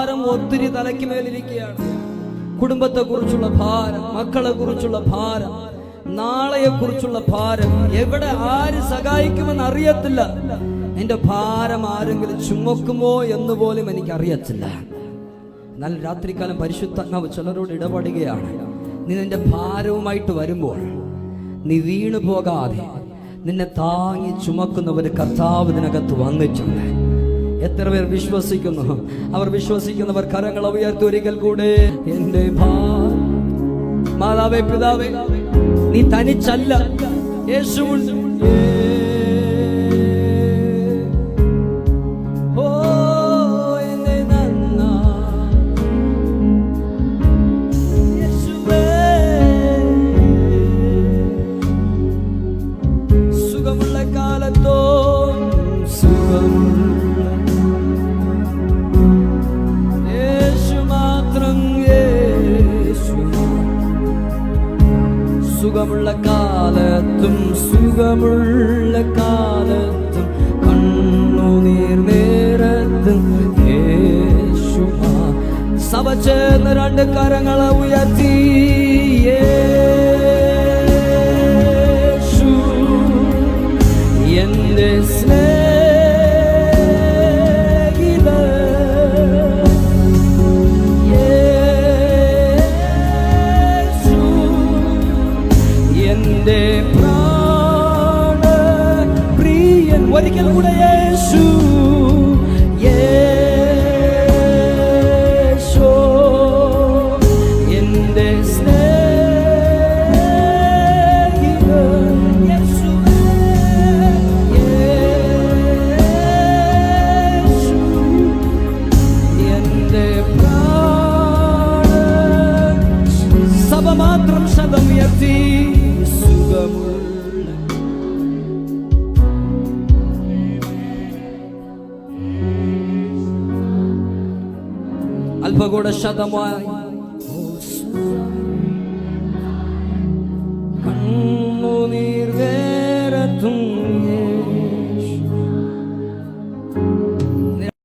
ഭാരം ഒത്തിരി തലയ്ക്ക് മേലിരിക്കുകയാണ്. കുടുംബത്തെ കുറിച്ചുള്ള ഭാരം, മക്കളെ കുറിച്ചുള്ള ഭാരം, നാളെയെ കുറിച്ചുള്ള ഭാരം. എവിടെ ആര് സഹായിക്കുമെന്ന് അറിയത്തില്ല. എന്റെ ഭാരം ആരെങ്കിലും ചുമക്കുമോ എന്ന് പോലും എനിക്കറിയത്തില്ല. എന്നാൽ രാത്രികാലം പരിശുദ്ധാത്മാവ് ചിലരോട് ഇടപെടുകയാണ്. നീ നിന്റെ ഭാരവുമായിട്ട് വരുമ്പോൾ നീ വീണു പോകാതെ നിന്നെ താങ്ങി ചുമക്കുന്ന ഒരു കർത്താവ് ഇതിനകത്ത് വന്നിട്ടുണ്ട്. എത്ര പേർ വിശ്വസിക്കുന്നു? അവർ വിശ്വസിക്കുന്നവർ കരങ്ങൾ ഉയർത്തി ഒരിക്കൽ കൂടെ. എന്റെ മാതാവേ, പിതാവേ, നീ തനിച്ചല്ല, യേശുവുണ്ട്. സുഖമുള്ള കാലത്തോ സുഖമുള്ള കാലത്തും സുഖമുള്ള കാലത്തും കണ്ണുനീർ നേരത്തും യേശുവാ. സഭ ചേർന്ന് രണ്ട് കരങ്ങളെ ഉയർത്തി യേശു എന്റെ പ്രാണപ്രിയൻ. ഒരിക്കൽ കൂടെ യേശു, യേശു എന്റെ സ്നേഹിതൻ. യേശു എന്റെ പ്രാണൻ. സഭ മാത്രം ശബ്ദം ഉയർത്തി അല്പകൂടെ ശതമായി കണ്ണുനീർ വേരത്തും